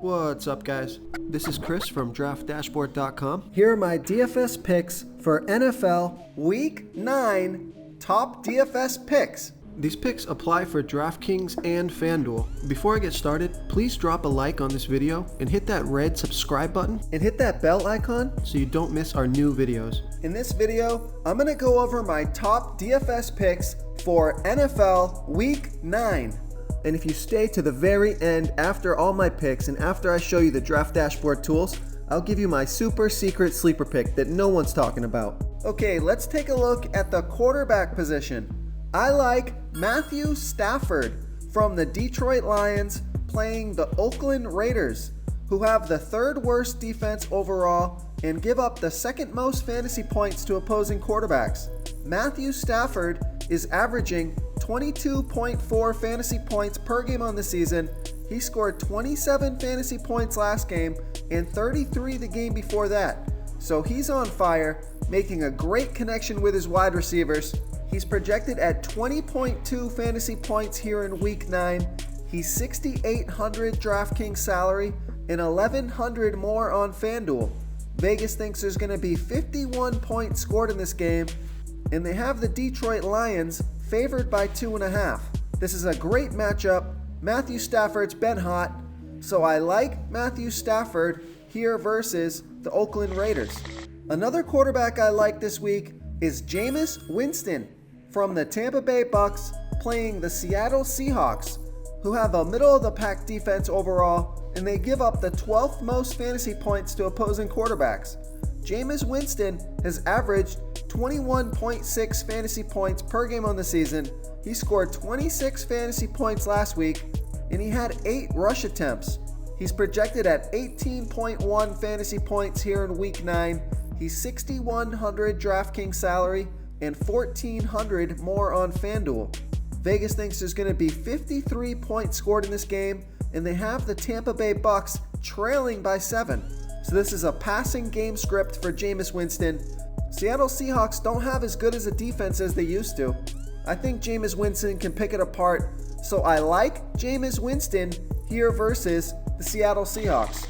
What's up, guys? This is Chris from DraftDashboard.com. Here are my DFS picks for NFL Week 9 top DFS picks. These picks apply for DraftKings and FanDuel. Before I get started, please drop a like on this video and hit that red subscribe button And hit that bell icon so you don't miss our new videos. In this video, I'm going to go over my top DFS picks for NFL Week 9. And if you stay to the very end after all my picks and after I show you the Draft Dashboard tools, I'll give you my super secret sleeper pick that no one's talking about. Okay, let's take a look at the quarterback position. I like Matthew Stafford from the Detroit Lions playing the Oakland Raiders, who have the third worst defense overall and give up the second most fantasy points to opposing quarterbacks. Matthew Stafford is averaging 22.4 fantasy points per game on the season. He scored 27 fantasy points last game and 33 the game before that. So he's on fire, making a great connection with his wide receivers. He's projected at 20.2 fantasy points here in Week 9. He's 6,800 DraftKings salary and 1,100 more on FanDuel. Vegas thinks there's going to be 51 points scored in this game, and they have the Detroit Lions favored by 2.5. This is a great matchup. Matthew Stafford's been hot, so I like Matthew Stafford here versus the Oakland Raiders. Another quarterback I like this week is Jameis Winston from the Tampa Bay Bucks playing the Seattle Seahawks, who have a middle-of-the-pack defense overall, and they give up the 12th most fantasy points to opposing quarterbacks. Jameis Winston has averaged 21.6 fantasy points per game on the season. He scored 26 fantasy points last week, and he had 8 rush attempts. He's projected at 18.1 fantasy points here in Week 9. He's 6,100 DraftKings salary and 1,400 more on FanDuel. Vegas thinks there's going to be 53 points scored in this game, and they have the Tampa Bay Bucks trailing by 7. So this is a passing game script for Jameis Winston. Seattle Seahawks don't have as good as a defense as they used to. I think Jameis Winston can pick it apart, so I like Jameis Winston here versus the Seattle Seahawks.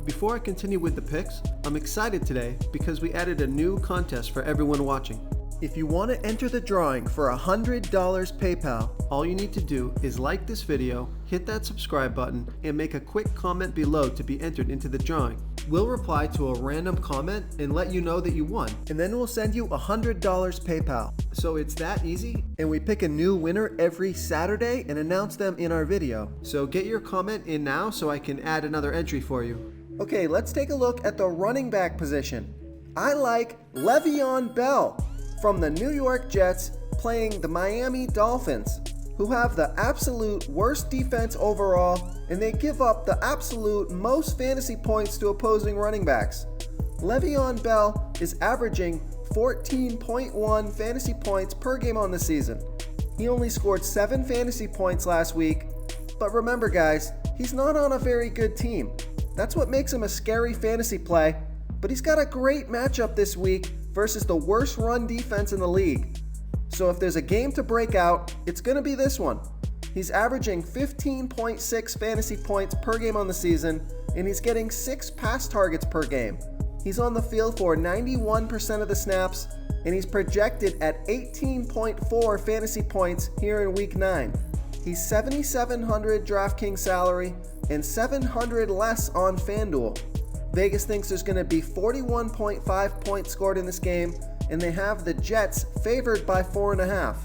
Before I continue with the picks, I'm excited today because we added a new contest for everyone watching. If you want to enter the drawing for $100 PayPal, all you need to do is like this video, hit that subscribe button, and make a quick comment below to be entered into the drawing. We'll reply to a random comment and let you know that you won. And then we'll send you $100 PayPal. So it's that easy, and we pick a new winner every Saturday and announce them in our video. So get your comment in now so I can add another entry for you. Okay, let's take a look at the running back position. I like Le'Veon Bell from the New York Jets playing the Miami Dolphins, who have the absolute worst defense overall, and they give up the absolute most fantasy points to opposing running backs. Le'Veon Bell is averaging 14.1 fantasy points per game on the season. He only scored 7 fantasy points last week, but remember guys, he's not on a very good team. That's what makes him a scary fantasy play, but he's got a great matchup this week versus the worst run defense in the league. So if there's a game to break out, it's going to be this one. He's averaging 15.6 fantasy points per game on the season, and he's getting 6 pass targets per game. He's on the field for 91% of the snaps, and he's projected at 18.4 fantasy points here in Week 9. He's 7,700 DraftKings salary and 700 less on FanDuel. Vegas thinks there's going to be 41.5 points scored in this game, and they have the Jets favored by 4.5.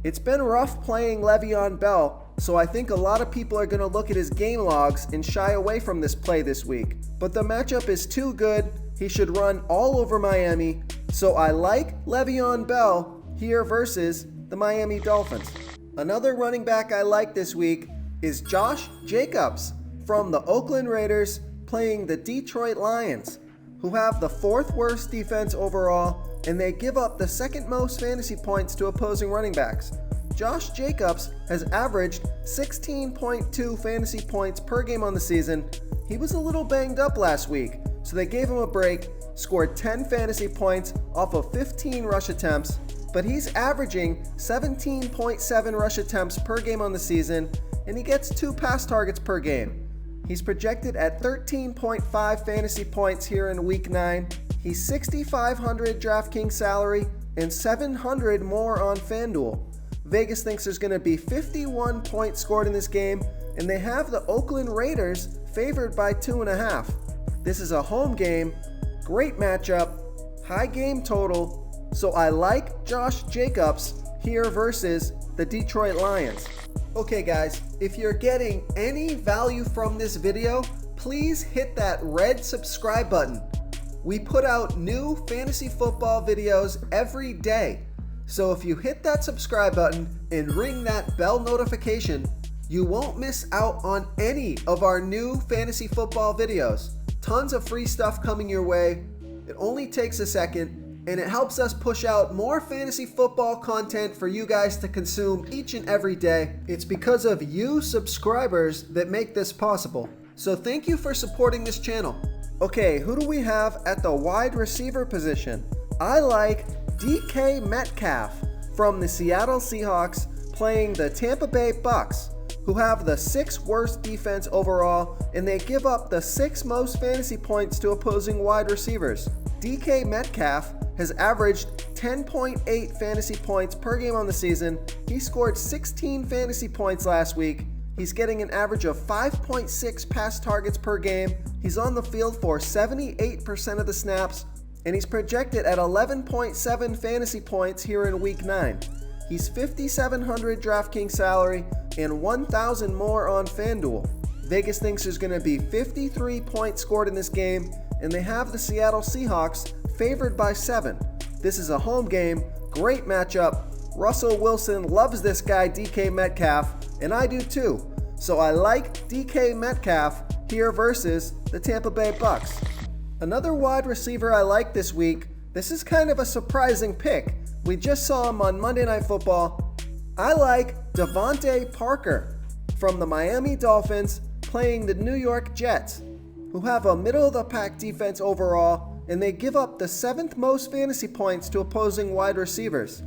It's been rough playing Le'Veon Bell, so I think a lot of people are going to look at his game logs and shy away from this play this week. But the matchup is too good. He should run all over Miami, so I like Le'Veon Bell here versus the Miami Dolphins. Another running back I like this week is Josh Jacobs from the Oakland Raiders playing the Detroit Lions, who have the 4th worst defense overall, and they give up the 2nd most fantasy points to opposing running backs. Josh Jacobs has averaged 16.2 fantasy points per game on the season. He was a little banged up last week, so they gave him a break, scored 10 fantasy points off of 15 rush attempts, but he's averaging 17.7 rush attempts per game on the season, and he gets 2 pass targets per game. He's projected at 13.5 fantasy points here in Week 9. He's 6,500 DraftKings salary and 700 more on FanDuel. Vegas thinks there's going to be 51 points scored in this game, and they have the Oakland Raiders favored by 2.5. This is a home game, great matchup, high game total, so I like Josh Jacobs here versus the Detroit Lions. Okay guys, if you're getting any value from this video, please hit that red subscribe button. We put out new fantasy football videos every day. So if you hit that subscribe button and ring that bell notification, you won't miss out on any of our new fantasy football videos. Tons of free stuff coming your way. It only takes a second, and it helps us push out more fantasy football content for you guys to consume each and every day. It's because of you subscribers that make this possible. So thank you for supporting this channel. Okay, who do we have at the wide receiver position? I like DK Metcalf from the Seattle Seahawks playing the Tampa Bay Bucks, who have the 6th worst defense overall, and they give up the 6th most fantasy points to opposing wide receivers. DK Metcalf has averaged 10.8 fantasy points per game on the season. He scored 16 fantasy points last week. He's getting an average of 5.6 pass targets per game. He's on the field for 78% of the snaps, and he's projected at 11.7 fantasy points here in Week 9. He's 5,700 DraftKings salary and 1,000 more on FanDuel. Vegas thinks there's going to be 53 points scored in this game, and they have the Seattle Seahawks favored by 7. This is a home game, great matchup. Russell Wilson loves this guy DK Metcalf, and I do too. So I like DK Metcalf here versus the Tampa Bay Bucks. Another wide receiver I like this week, this is kind of a surprising pick. We just saw him on Monday Night Football. I like Devontae Parker from the Miami Dolphins playing the New York Jets, who have a middle-of-the-pack defense overall, and they give up the 7th most fantasy points to opposing wide receivers.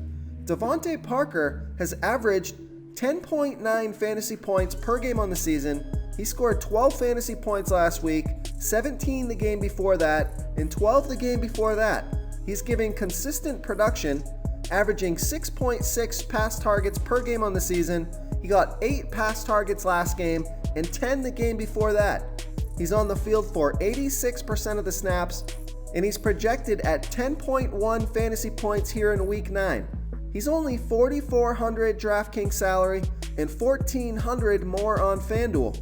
Devontae Parker has averaged 10.9 fantasy points per game on the season. He scored 12 fantasy points last week, 17 the game before that, and 12 the game before that. He's giving consistent production, averaging 6.6 pass targets per game on the season. He got 8 pass targets last game and 10 the game before that. He's on the field for 86% of the snaps, and he's projected at 10.1 fantasy points here in Week 9. He's only 4,400 DraftKings salary and 1,400 more on FanDuel.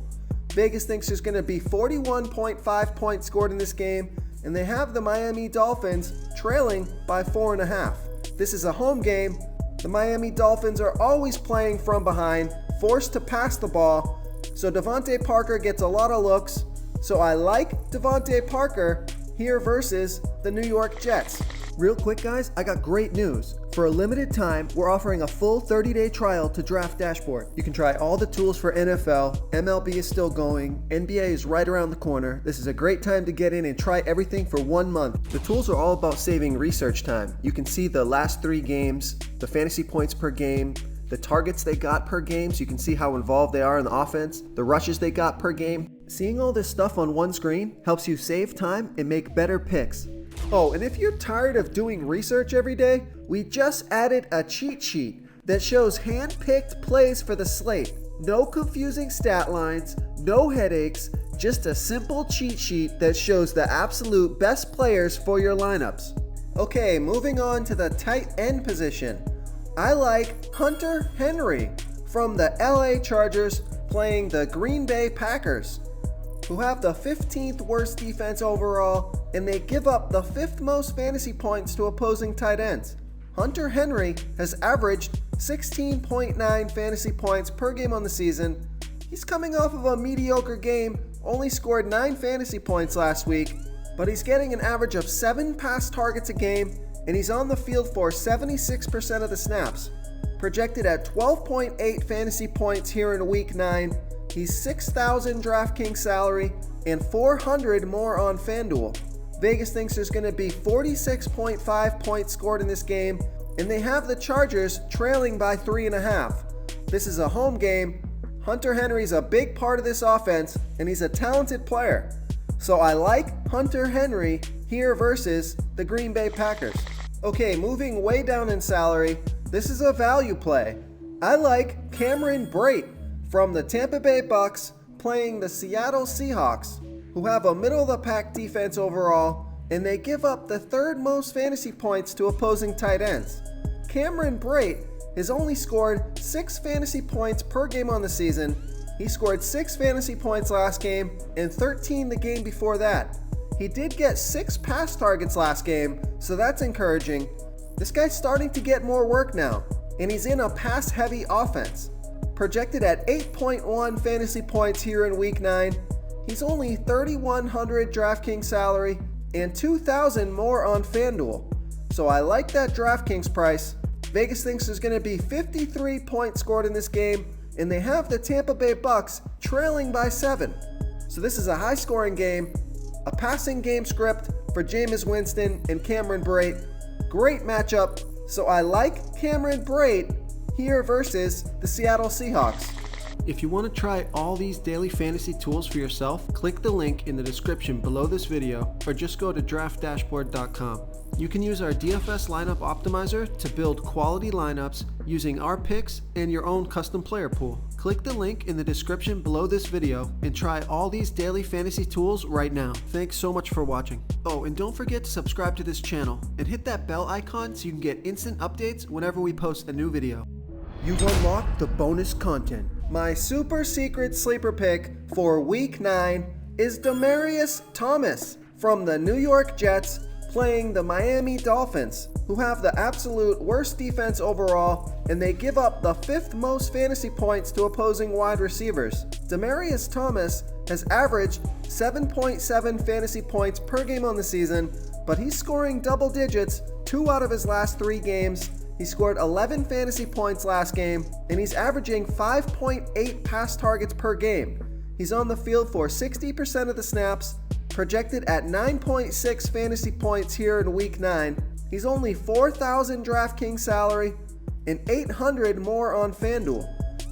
Vegas thinks there's going to be 41.5 points scored in this game, and they have the Miami Dolphins trailing by 4.5. This is a home game. The Miami Dolphins are always playing from behind, forced to pass the ball, so Devontae Parker gets a lot of looks. So I like Devontae Parker here versus the New York Jets. Real quick guys, I got great news. For a limited time, we're offering a full 30-day trial to Draft Dashboard. You can try all the tools for NFL, MLB is still going, NBA is right around the corner. This is a great time to get in and try everything for 1 month. The tools are all about saving research time. You can see the last 3 games, the fantasy points per game, the targets they got per game, so you can see how involved they are in the offense, the rushes they got per game. Seeing all this stuff on one screen helps you save time and make better picks. Oh, and if you're tired of doing research every day, we just added a cheat sheet that shows hand-picked plays for the slate. No confusing stat lines, no headaches, just a simple cheat sheet that shows the absolute best players for your lineups. Okay, moving on to the tight end position. I like Hunter Henry from the LA Chargers playing the Green Bay Packers, who have the 15th worst defense overall, and they give up the 5th most fantasy points to opposing tight ends. Hunter Henry has averaged 16.9 fantasy points per game on the season. He's coming off of a mediocre game, only scored 9 fantasy points last week, but he's getting an average of 7 pass targets a game, and he's on the field for 76% of the snaps. Projected at 12.8 fantasy points here in Week 9. He's 6,000 DraftKings salary and 400 more on FanDuel. Vegas thinks there's going to be 46.5 points scored in this game, and they have the Chargers trailing by 3.5. This is a home game, Hunter Henry's a big part of this offense, and he's a talented player. So I like Hunter Henry here versus the Green Bay Packers. Okay, moving way down in salary, this is a value play. I like Cameron Brate from the Tampa Bay Bucks playing the Seattle Seahawks, who have a middle-of-the-pack defense overall, and they give up the third most fantasy points to opposing tight ends. Cameron Brate has only scored 6 fantasy points per game on the season. He scored 6 fantasy points last game and 13 the game before that. He did get 6 pass targets last game, so that's encouraging. This guy's starting to get more work now, and he's in a pass-heavy offense. Projected at 8.1 fantasy points here in Week 9, he's only $3,100 DraftKings salary and $2,000 more on FanDuel. So I like that DraftKings price. Vegas thinks there's going to be 53 points scored in this game, and they have the Tampa Bay Bucks trailing by 7. So this is a high-scoring game, a passing game script for Jameis Winston and Cameron Brate. Great matchup. So I like Cameron Brate here versus the Seattle Seahawks. If you want to try all these daily fantasy tools for yourself, click the link in the description below this video or just go to draftdashboard.com. You can use our DFS lineup optimizer to build quality lineups using our picks and your own custom player pool. Click the link in the description below this video and try all these daily fantasy tools right now. Thanks so much for watching. Oh, and don't forget to subscribe to this channel and hit that bell icon so you can get instant updates whenever we post a new video. You've unlocked the bonus content. My super secret sleeper pick for Week 9 is Demaryius Thomas from the New York Jets playing the Miami Dolphins, who have the absolute worst defense overall, and they give up the 5th most fantasy points to opposing wide receivers. Demaryius Thomas has averaged 7.7 fantasy points per game on the season, but he's scoring double digits 2 out of his last 3 games. He scored 11 fantasy points last game, and he's averaging 5.8 pass targets per game. He's on the field for 60% of the snaps, projected at 9.6 fantasy points here in Week 9. He's only $4,000 DraftKings salary and $800 more on FanDuel.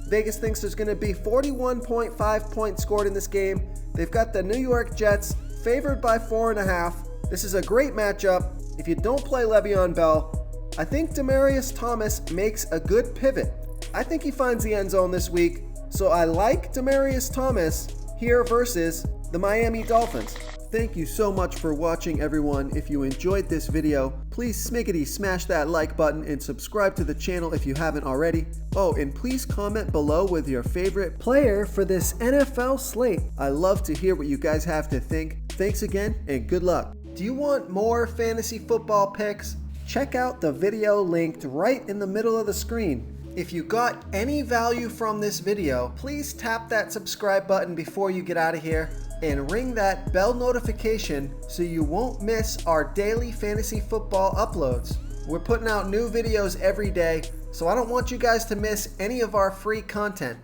Vegas thinks there's going to be 41.5 points scored in this game. They've got the New York Jets favored by 4.5. This is a great matchup. If you don't play Le'Veon Bell, I think Demaryius Thomas makes a good pivot. I think he finds the end zone this week, so I like Demaryius Thomas here versus the Miami Dolphins. Thank you so much for watching, everyone. If you enjoyed this video, please smiggity smash that like button and subscribe to the channel if you haven't already. Oh, and please comment below with your favorite player for this NFL slate. I love to hear what you guys have to think. Thanks again and good luck. Do you want more fantasy football picks? Check out the video linked right in the middle of the screen. If you got any value from this video, please tap that subscribe button before you get out of here and ring that bell notification so you won't miss our daily fantasy football uploads. We're putting out new videos every day, so I don't want you guys to miss any of our free content.